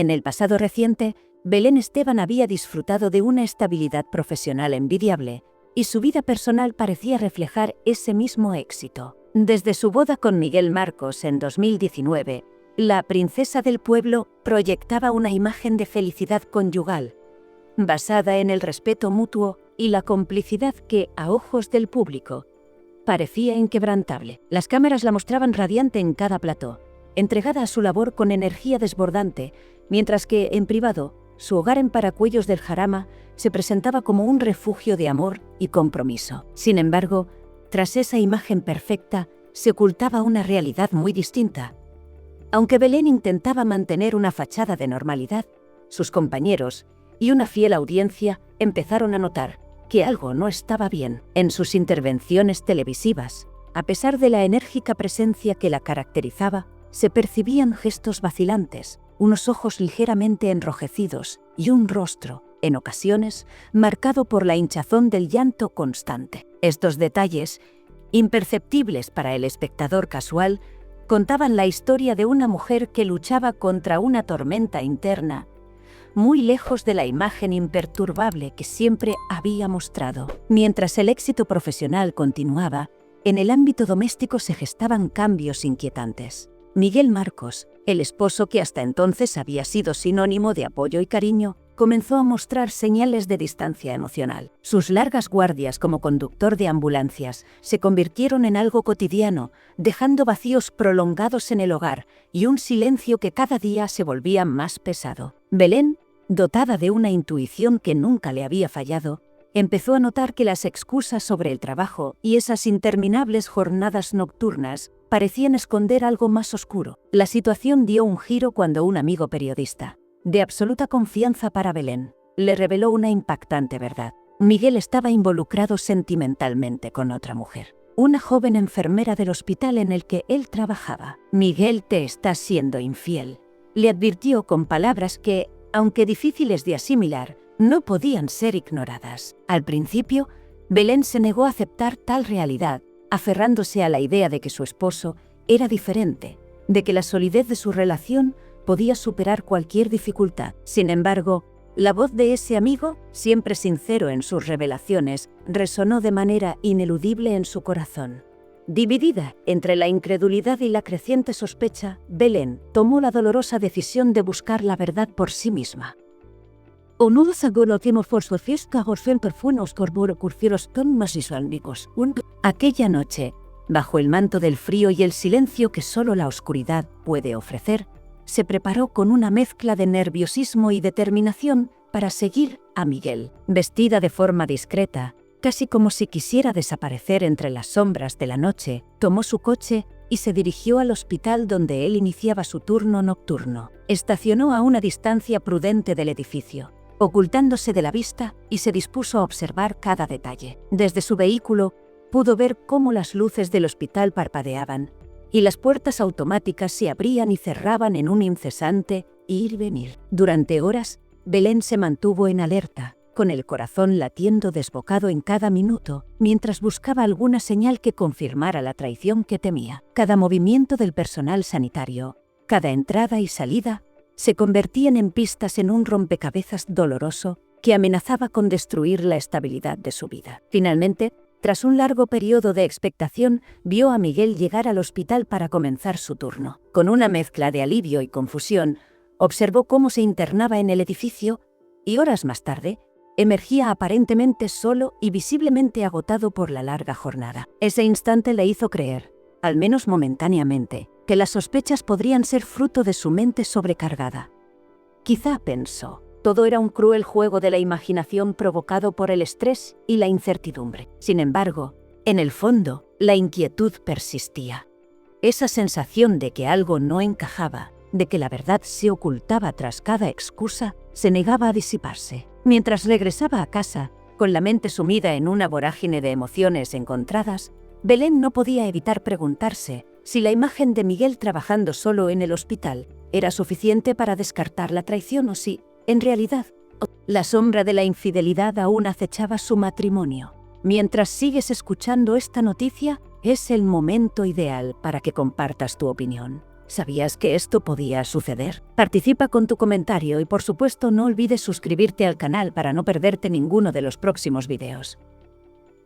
En el pasado reciente, Belén Esteban había disfrutado de una estabilidad profesional envidiable, y su vida personal parecía reflejar ese mismo éxito. Desde su boda con Miguel Marcos en 2019, la princesa del pueblo proyectaba una imagen de felicidad conyugal, basada en el respeto mutuo y la complicidad que, a ojos del público, parecía inquebrantable. Las cámaras la mostraban radiante en cada plató, entregada a su labor con energía desbordante, mientras que, en privado, su hogar en Paracuellos del Jarama se presentaba como un refugio de amor y compromiso. Sin embargo, tras esa imagen perfecta, se ocultaba una realidad muy distinta. Aunque Belén intentaba mantener una fachada de normalidad, sus compañeros y una fiel audiencia empezaron a notar que algo no estaba bien. En sus intervenciones televisivas, a pesar de la enérgica presencia que la caracterizaba, se percibían gestos vacilantes, unos ojos ligeramente enrojecidos y un rostro, en ocasiones, marcado por la hinchazón del llanto constante. Estos detalles, imperceptibles para el espectador casual, contaban la historia de una mujer que luchaba contra una tormenta interna, muy lejos de la imagen imperturbable que siempre había mostrado. Mientras el éxito profesional continuaba, en el ámbito doméstico se gestaban cambios inquietantes. Miguel Marcos, el esposo que hasta entonces había sido sinónimo de apoyo y cariño, comenzó a mostrar señales de distancia emocional. Sus largas guardias como conductor de ambulancias se convirtieron en algo cotidiano, dejando vacíos prolongados en el hogar y un silencio que cada día se volvía más pesado. Belén, dotada de una intuición que nunca le había fallado, empezó a notar que las excusas sobre el trabajo y esas interminables jornadas nocturnas parecían esconder algo más oscuro. La situación dio un giro cuando un amigo periodista, de absoluta confianza para Belén, le reveló una impactante verdad. Miguel estaba involucrado sentimentalmente con otra mujer, una joven enfermera del hospital en el que él trabajaba. Miguel te está siendo infiel, le advirtió con palabras que, aunque difíciles de asimilar, no podían ser ignoradas. Al principio, Belén se negó a aceptar tal realidad, aferrándose a la idea de que su esposo era diferente, de que la solidez de su relación podía superar cualquier dificultad. Sin embargo, la voz de ese amigo, siempre sincero en sus revelaciones, resonó de manera ineludible en su corazón. Dividida entre la incredulidad y la creciente sospecha, Belén tomó la dolorosa decisión de buscar la verdad por sí misma. Aquella noche, bajo el manto del frío y el silencio que solo la oscuridad puede ofrecer, se preparó con una mezcla de nerviosismo y determinación para seguir a Miguel. Vestida de forma discreta, casi como si quisiera desaparecer entre las sombras de la noche, tomó su coche y se dirigió al hospital donde él iniciaba su turno nocturno. Estacionó a una distancia prudente del edificio, ocultándose de la vista, y se dispuso a observar cada detalle. Desde su vehículo, pudo ver cómo las luces del hospital parpadeaban y las puertas automáticas se abrían y cerraban en un incesante ir y venir. Durante horas, Belén se mantuvo en alerta, con el corazón latiendo desbocado en cada minuto, mientras buscaba alguna señal que confirmara la traición que temía. Cada movimiento del personal sanitario, cada entrada y salida, se convertían en pistas en un rompecabezas doloroso que amenazaba con destruir la estabilidad de su vida. Finalmente, tras un largo periodo de expectación, vio a Miguel llegar al hospital para comenzar su turno. Con una mezcla de alivio y confusión, observó cómo se internaba en el edificio y horas más tarde, emergía aparentemente solo y visiblemente agotado por la larga jornada. Ese instante le hizo creer, al menos momentáneamente, que las sospechas podrían ser fruto de su mente sobrecargada. Quizá, pensó, todo era un cruel juego de la imaginación provocado por el estrés y la incertidumbre. Sin embargo, en el fondo, la inquietud persistía. Esa sensación de que algo no encajaba, de que la verdad se ocultaba tras cada excusa, se negaba a disiparse. Mientras regresaba a casa, con la mente sumida en una vorágine de emociones encontradas, Belén no podía evitar preguntarse si la imagen de Miguel trabajando solo en el hospital era suficiente para descartar la traición o si, en realidad, la sombra de la infidelidad aún acechaba su matrimonio. Mientras sigues escuchando esta noticia, es el momento ideal para que compartas tu opinión. ¿Sabías que esto podía suceder? Participa con tu comentario y por supuesto no olvides suscribirte al canal para no perderte ninguno de los próximos videos.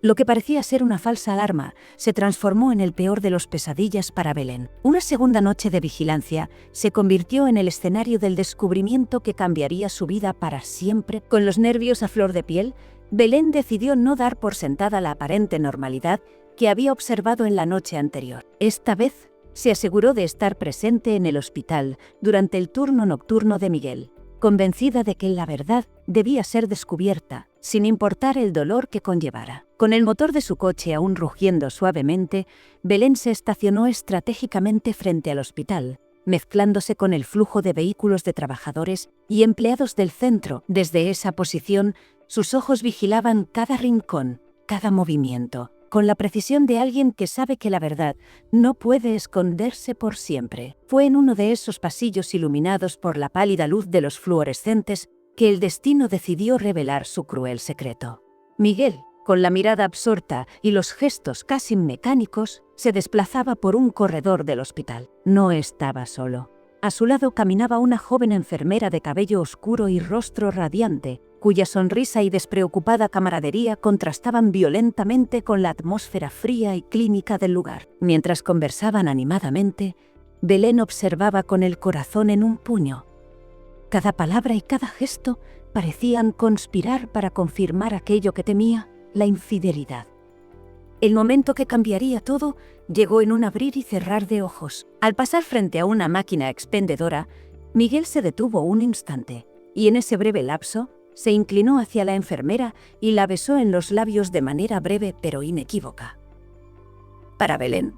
Lo que parecía ser una falsa alarma se transformó en el peor de los pesadillas para Belén. Una segunda noche de vigilancia se convirtió en el escenario del descubrimiento que cambiaría su vida para siempre. Con los nervios a flor de piel, Belén decidió no dar por sentada la aparente normalidad que había observado en la noche anterior. Esta vez, se aseguró de estar presente en el hospital durante el turno nocturno de Miguel, convencida de que la verdad debía ser descubierta, sin importar el dolor que conllevara. Con el motor de su coche aún rugiendo suavemente, Belén se estacionó estratégicamente frente al hospital, mezclándose con el flujo de vehículos de trabajadores y empleados del centro. Desde esa posición, sus ojos vigilaban cada rincón, cada movimiento, con la precisión de alguien que sabe que la verdad no puede esconderse por siempre. Fue en uno de esos pasillos iluminados por la pálida luz de los fluorescentes que el destino decidió revelar su cruel secreto. Miguel, con la mirada absorta y los gestos casi mecánicos, se desplazaba por un corredor del hospital. No estaba solo. A su lado caminaba una joven enfermera de cabello oscuro y rostro radiante, cuya sonrisa y despreocupada camaradería contrastaban violentamente con la atmósfera fría y clínica del lugar. Mientras conversaban animadamente, Belén observaba con el corazón en un puño. Cada palabra y cada gesto parecían conspirar para confirmar aquello que temía, la infidelidad. El momento que cambiaría todo llegó en un abrir y cerrar de ojos. Al pasar frente a una máquina expendedora, Miguel se detuvo un instante, y en ese breve lapso, se inclinó hacia la enfermera y la besó en los labios de manera breve pero inequívoca. Para Belén,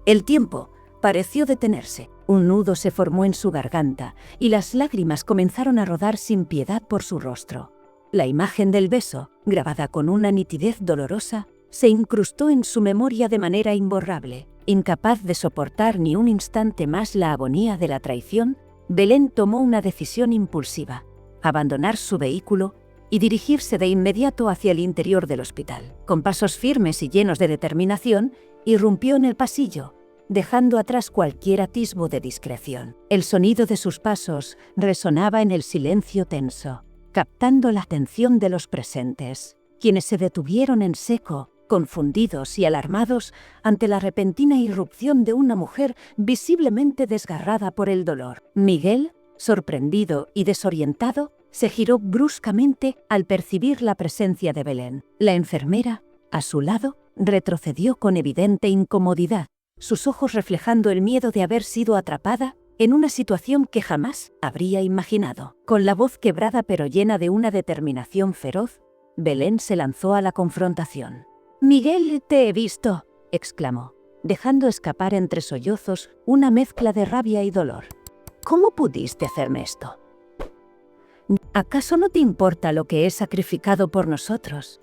el tiempo pareció detenerse. Un nudo se formó en su garganta y las lágrimas comenzaron a rodar sin piedad por su rostro. La imagen del beso, grabada con una nitidez dolorosa, se incrustó en su memoria de manera imborrable. Incapaz de soportar ni un instante más la agonía de la traición, Belén tomó una decisión impulsiva: abandonar su vehículo y dirigirse de inmediato hacia el interior del hospital. Con pasos firmes y llenos de determinación, irrumpió en el pasillo, dejando atrás cualquier atisbo de discreción. El sonido de sus pasos resonaba en el silencio tenso, captando la atención de los presentes, quienes se detuvieron en seco, confundidos y alarmados ante la repentina irrupción de una mujer visiblemente desgarrada por el dolor. Miguel, sorprendido y desorientado, se giró bruscamente al percibir la presencia de Belén. La enfermera, a su lado, retrocedió con evidente incomodidad, sus ojos reflejando el miedo de haber sido atrapada en una situación que jamás habría imaginado. Con la voz quebrada pero llena de una determinación feroz, Belén se lanzó a la confrontación. «Miguel, te he visto», exclamó, dejando escapar entre sollozos una mezcla de rabia y dolor. «¿Cómo pudiste hacerme esto? ¿Acaso no te importa lo que he sacrificado por nosotros?»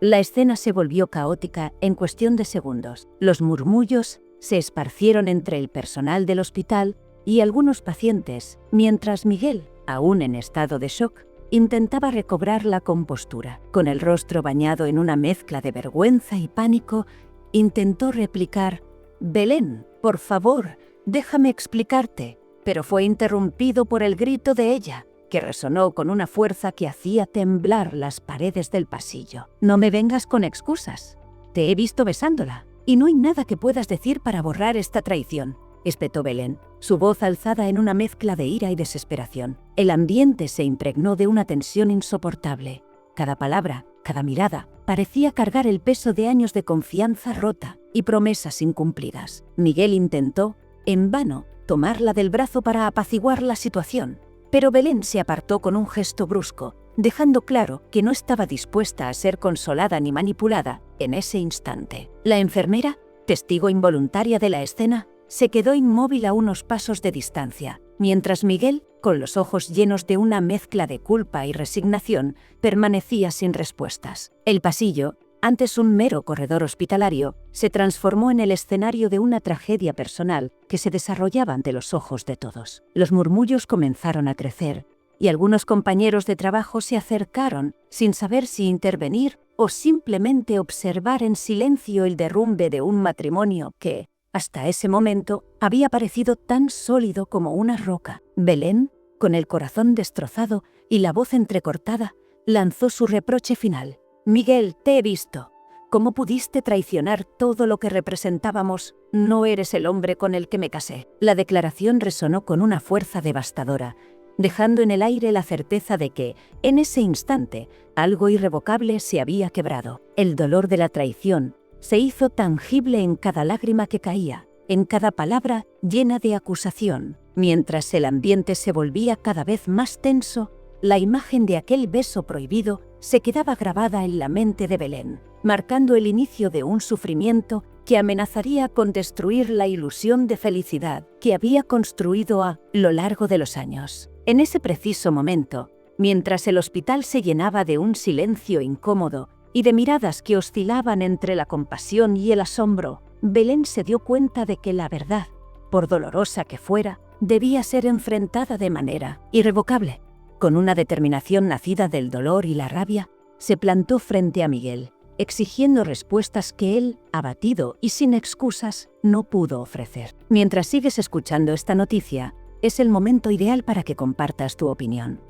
La escena se volvió caótica en cuestión de segundos. Los murmullos se esparcieron entre el personal del hospital y algunos pacientes, mientras Miguel, aún en estado de shock, intentaba recobrar la compostura. Con el rostro bañado en una mezcla de vergüenza y pánico, intentó replicar: «Belén, por favor, déjame explicarte», pero fue interrumpido por el grito de ella, que resonó con una fuerza que hacía temblar las paredes del pasillo. «No me vengas con excusas. Te he visto besándola, y no hay nada que puedas decir para borrar esta traición», espetó Belén, su voz alzada en una mezcla de ira y desesperación. El ambiente se impregnó de una tensión insoportable. Cada palabra, cada mirada, parecía cargar el peso de años de confianza rota y promesas incumplidas. Miguel intentó, en vano, tomarla del brazo para apaciguar la situación, pero Belén se apartó con un gesto brusco, dejando claro que no estaba dispuesta a ser consolada ni manipulada en ese instante. La enfermera, testigo involuntaria de la escena, se quedó inmóvil a unos pasos de distancia, mientras Miguel, con los ojos llenos de una mezcla de culpa y resignación, permanecía sin respuestas. El pasillo, antes un mero corredor hospitalario, se transformó en el escenario de una tragedia personal que se desarrollaba ante los ojos de todos. Los murmullos comenzaron a crecer, y algunos compañeros de trabajo se acercaron sin saber si intervenir o simplemente observar en silencio el derrumbe de un matrimonio que, Hasta ese momento había parecido tan sólido como una roca. Belén, con el corazón destrozado y la voz entrecortada, lanzó su reproche final. «Miguel, te he visto. ¿Cómo pudiste traicionar todo lo que representábamos? No eres el hombre con el que me casé». La declaración resonó con una fuerza devastadora, dejando en el aire la certeza de que, en ese instante, algo irrevocable se había quebrado. El dolor de la traición se hizo tangible en cada lágrima que caía, en cada palabra llena de acusación. Mientras el ambiente se volvía cada vez más tenso, la imagen de aquel beso prohibido se quedaba grabada en la mente de Belén, marcando el inicio de un sufrimiento que amenazaría con destruir la ilusión de felicidad que había construido a lo largo de los años. En ese preciso momento, mientras el hospital se llenaba de un silencio incómodo y de miradas que oscilaban entre la compasión y el asombro, Belén se dio cuenta de que la verdad, por dolorosa que fuera, debía ser enfrentada de manera irrevocable. Con una determinación nacida del dolor y la rabia, se plantó frente a Miguel, exigiendo respuestas que él, abatido y sin excusas, no pudo ofrecer. Mientras sigues escuchando esta noticia, es el momento ideal para que compartas tu opinión.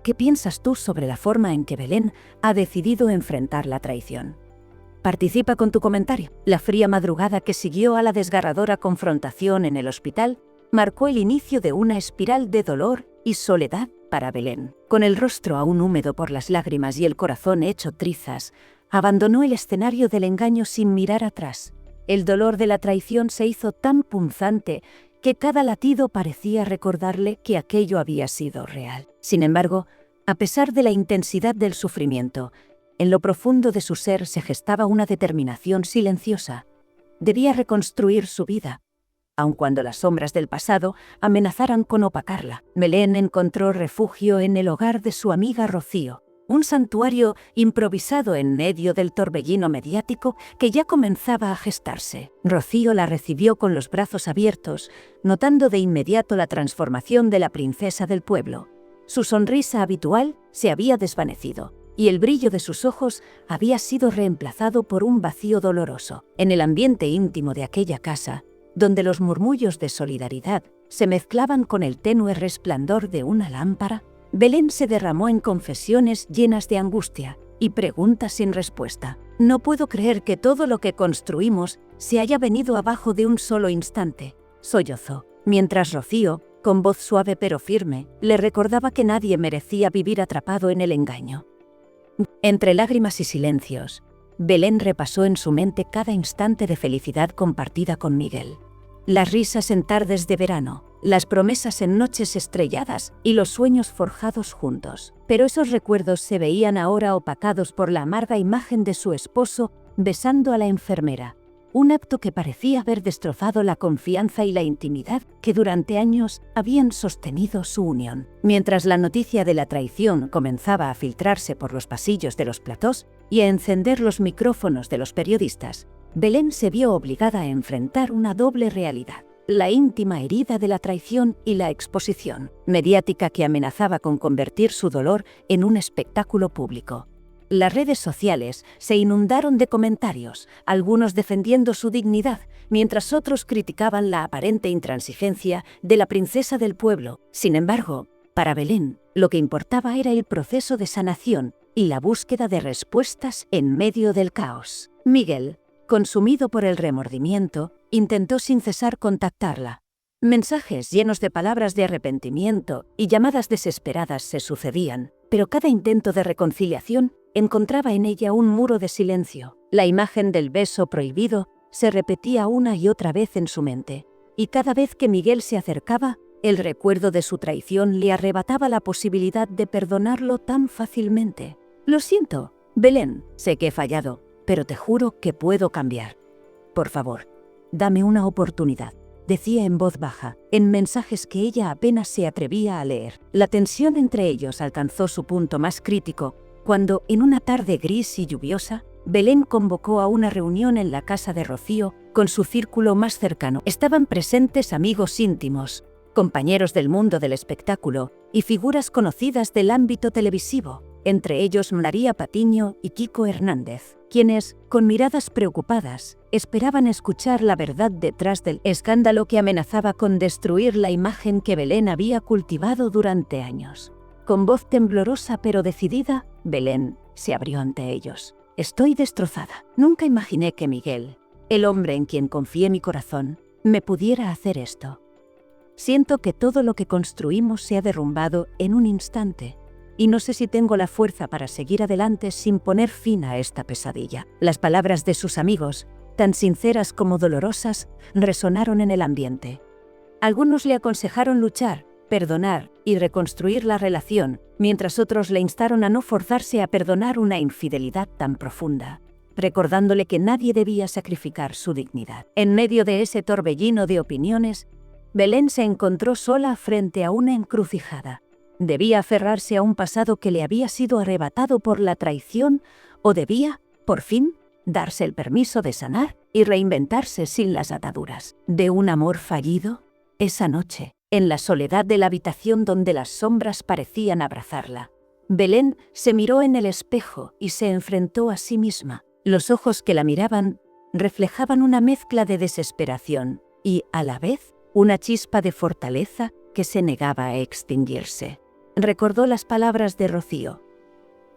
¿Qué piensas tú sobre la forma en que Belén ha decidido enfrentar la traición? Participa con tu comentario. La fría madrugada que siguió a la desgarradora confrontación en el hospital marcó el inicio de una espiral de dolor y soledad para Belén. Con el rostro aún húmedo por las lágrimas y el corazón hecho trizas, abandonó el escenario del engaño sin mirar atrás. El dolor de la traición se hizo tan punzante que cada latido parecía recordarle que aquello había sido real. Sin embargo, a pesar de la intensidad del sufrimiento, en lo profundo de su ser se gestaba una determinación silenciosa. Debía reconstruir su vida, aun cuando las sombras del pasado amenazaran con opacarla. Belén encontró refugio en el hogar de su amiga Rocío, un santuario improvisado en medio del torbellino mediático que ya comenzaba a gestarse. Rocío la recibió con los brazos abiertos, notando de inmediato la transformación de la princesa del pueblo. Su sonrisa habitual se había desvanecido, y el brillo de sus ojos había sido reemplazado por un vacío doloroso. En el ambiente íntimo de aquella casa, donde los murmullos de solidaridad se mezclaban con el tenue resplandor de una lámpara, Belén se derramó en confesiones llenas de angustia y preguntas sin respuesta. «No puedo creer que todo lo que construimos se haya venido abajo de un solo instante», sollozó, mientras Rocío, con voz suave pero firme, le recordaba que nadie merecía vivir atrapado en el engaño. Entre lágrimas y silencios, Belén repasó en su mente cada instante de felicidad compartida con Miguel. Las risas en tardes de verano, las promesas en noches estrelladas y los sueños forjados juntos. Pero esos recuerdos se veían ahora opacados por la amarga imagen de su esposo besando a la enfermera, un acto que parecía haber destrozado la confianza y la intimidad que durante años habían sostenido su unión. Mientras la noticia de la traición comenzaba a filtrarse por los pasillos de los platós y a encender los micrófonos de los periodistas, Belén se vio obligada a enfrentar una doble realidad: la íntima herida de la traición y la exposición mediática que amenazaba con convertir su dolor en un espectáculo público. Las redes sociales se inundaron de comentarios, algunos defendiendo su dignidad, mientras otros criticaban la aparente intransigencia de la princesa del pueblo. Sin embargo, para Belén, lo que importaba era el proceso de sanación y la búsqueda de respuestas en medio del caos. Miguel, consumido por el remordimiento, intentó sin cesar contactarla. Mensajes llenos de palabras de arrepentimiento y llamadas desesperadas se sucedían, pero cada intento de reconciliación encontraba en ella un muro de silencio. La imagen del beso prohibido se repetía una y otra vez en su mente, y cada vez que Miguel se acercaba, el recuerdo de su traición le arrebataba la posibilidad de perdonarlo tan fácilmente. «Lo siento, Belén, sé que he fallado, pero te juro que puedo cambiar. Por favor, dame una oportunidad», decía en voz baja, en mensajes que ella apenas se atrevía a leer. La tensión entre ellos alcanzó su punto más crítico cuando, en una tarde gris y lluviosa, Belén convocó a una reunión en la casa de Rocío con su círculo más cercano. Estaban presentes amigos íntimos, compañeros del mundo del espectáculo y figuras conocidas del ámbito televisivo. entre ellos María Patiño y Kiko Hernández, quienes, con miradas preocupadas, esperaban escuchar la verdad detrás del escándalo que amenazaba con destruir la imagen que Belén había cultivado durante años. Con voz temblorosa pero decidida, Belén se abrió ante ellos. Estoy destrozada. Nunca imaginé que Miguel, el hombre en quien confié mi corazón, me pudiera hacer esto. Siento que todo lo que construimos se ha derrumbado en un instante, y no sé si tengo la fuerza para seguir adelante sin poner fin a esta pesadilla. Las palabras de sus amigos, tan sinceras como dolorosas, resonaron en el ambiente. Algunos le aconsejaron luchar, perdonar y reconstruir la relación, mientras otros le instaron a no forzarse a perdonar una infidelidad tan profunda, recordándole que nadie debía sacrificar su dignidad. En medio de ese torbellino de opiniones, Belén se encontró sola frente a una encrucijada. ¿Debía aferrarse a un pasado que le había sido arrebatado por la traición o debía, por fin, darse el permiso de sanar y reinventarse sin las ataduras de un amor fallido? Esa noche, en la soledad de la habitación donde las sombras parecían abrazarla, Belén se miró en el espejo y se enfrentó a sí misma. Los ojos que la miraban reflejaban una mezcla de desesperación y, a la vez, una chispa de fortaleza que se negaba a extinguirse. Recordó las palabras de Rocío.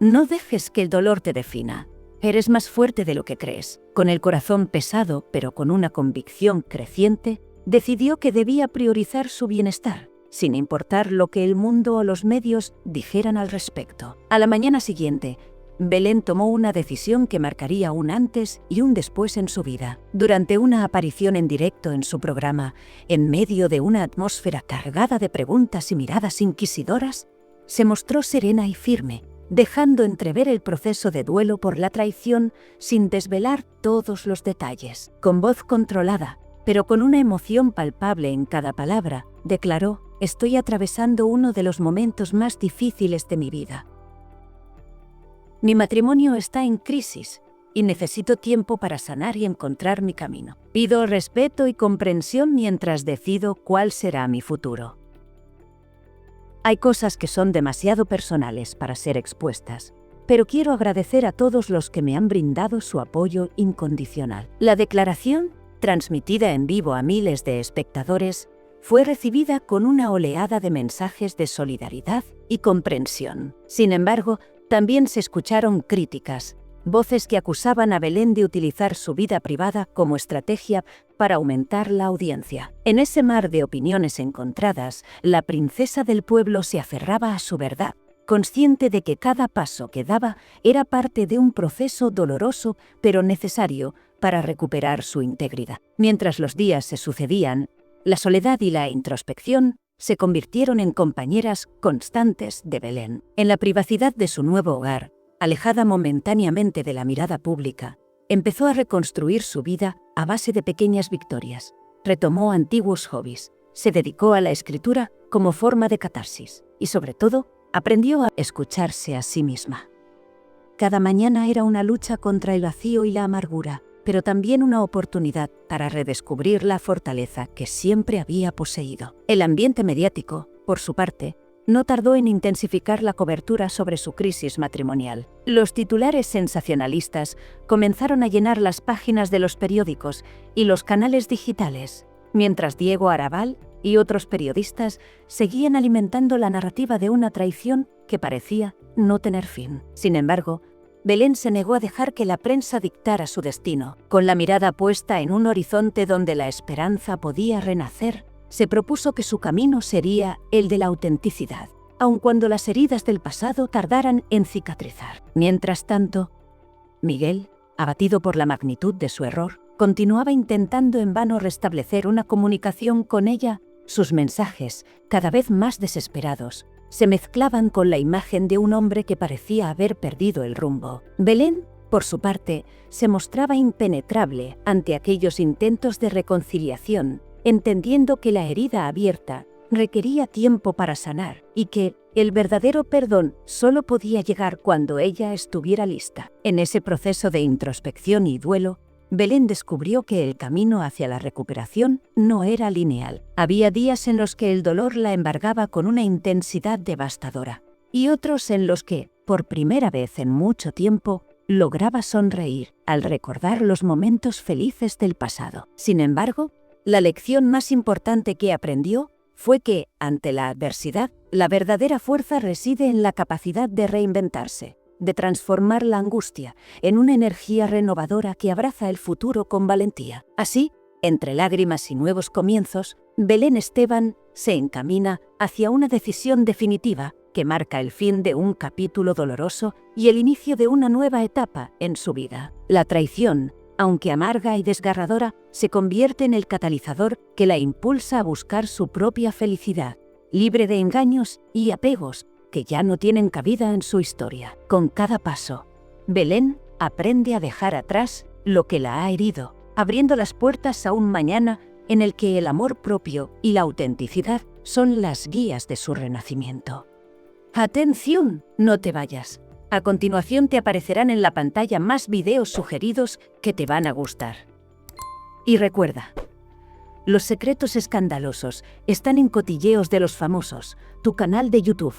No dejes que el dolor te defina. Eres más fuerte de lo que crees. Con el corazón pesado, pero con una convicción creciente, decidió que debía priorizar su bienestar, sin importar lo que el mundo o los medios dijeran al respecto. A la mañana siguiente, Belén tomó una decisión que marcaría un antes y un después en su vida. Durante una aparición en directo en su programa, en medio de una atmósfera cargada de preguntas y miradas inquisidoras, se mostró serena y firme, dejando entrever el proceso de duelo por la traición sin desvelar todos los detalles. Con voz controlada, pero con una emoción palpable en cada palabra, declaró: «Estoy atravesando uno de los momentos más difíciles de mi vida. Mi matrimonio está en crisis y necesito tiempo para sanar y encontrar mi camino. Pido respeto y comprensión mientras decido cuál será mi futuro. Hay cosas que son demasiado personales para ser expuestas, pero quiero agradecer a todos los que me han brindado su apoyo incondicional». La declaración, transmitida en vivo a miles de espectadores, fue recibida con una oleada de mensajes de solidaridad y comprensión. Sin embargo, también se escucharon críticas, voces que acusaban a Belén de utilizar su vida privada como estrategia para aumentar la audiencia. En ese mar de opiniones encontradas, la princesa del pueblo se aferraba a su verdad, consciente de que cada paso que daba era parte de un proceso doloroso pero necesario para recuperar su integridad. Mientras los días se sucedían, la soledad y la introspección se convirtieron en compañeras constantes de Belén. En la privacidad de su nuevo hogar, alejada momentáneamente de la mirada pública, empezó a reconstruir su vida a base de pequeñas victorias. Retomó antiguos hobbies, se dedicó a la escritura como forma de catarsis y, sobre todo, aprendió a escucharse a sí misma. Cada mañana era una lucha contra el vacío y la amargura, pero también una oportunidad para redescubrir la fortaleza que siempre había poseído. El ambiente mediático, por su parte, no tardó en intensificar la cobertura sobre su crisis matrimonial. Los titulares sensacionalistas comenzaron a llenar las páginas de los periódicos y los canales digitales, mientras Diego Arabal y otros periodistas seguían alimentando la narrativa de una traición que parecía no tener fin. Sin embargo, Belén se negó a dejar que la prensa dictara su destino. Con la mirada puesta en un horizonte donde la esperanza podía renacer, se propuso que su camino sería el de la autenticidad, aun cuando las heridas del pasado tardaran en cicatrizar. Mientras tanto, Miguel, abatido por la magnitud de su error, continuaba intentando en vano restablecer una comunicación con ella. Sus mensajes, cada vez más desesperados, se mezclaban con la imagen de un hombre que parecía haber perdido el rumbo. Belén, por su parte, se mostraba impenetrable ante aquellos intentos de reconciliación, entendiendo que la herida abierta requería tiempo para sanar y que el verdadero perdón solo podía llegar cuando ella estuviera lista. En ese proceso de introspección y duelo, Belén descubrió que el camino hacia la recuperación no era lineal. Había días en los que el dolor la embargaba con una intensidad devastadora, y otros en los que, por primera vez en mucho tiempo, lograba sonreír al recordar los momentos felices del pasado. Sin embargo, la lección más importante que aprendió fue que, ante la adversidad, la verdadera fuerza reside en la capacidad de reinventarse, de transformar la angustia en una energía renovadora que abraza el futuro con valentía. Así, entre lágrimas y nuevos comienzos, Belén Esteban se encamina hacia una decisión definitiva que marca el fin de un capítulo doloroso y el inicio de una nueva etapa en su vida. La traición, aunque amarga y desgarradora, se convierte en el catalizador que la impulsa a buscar su propia felicidad, libre de engaños y apegos que ya no tienen cabida en su historia. Con cada paso, Belén aprende a dejar atrás lo que la ha herido, abriendo las puertas a un mañana en el que el amor propio y la autenticidad son las guías de su renacimiento. ¡Atención! No te vayas. A continuación te aparecerán en la pantalla más videos sugeridos que te van a gustar. Y recuerda, los secretos escandalosos están en Cotilleos de los Famosos, tu canal de YouTube.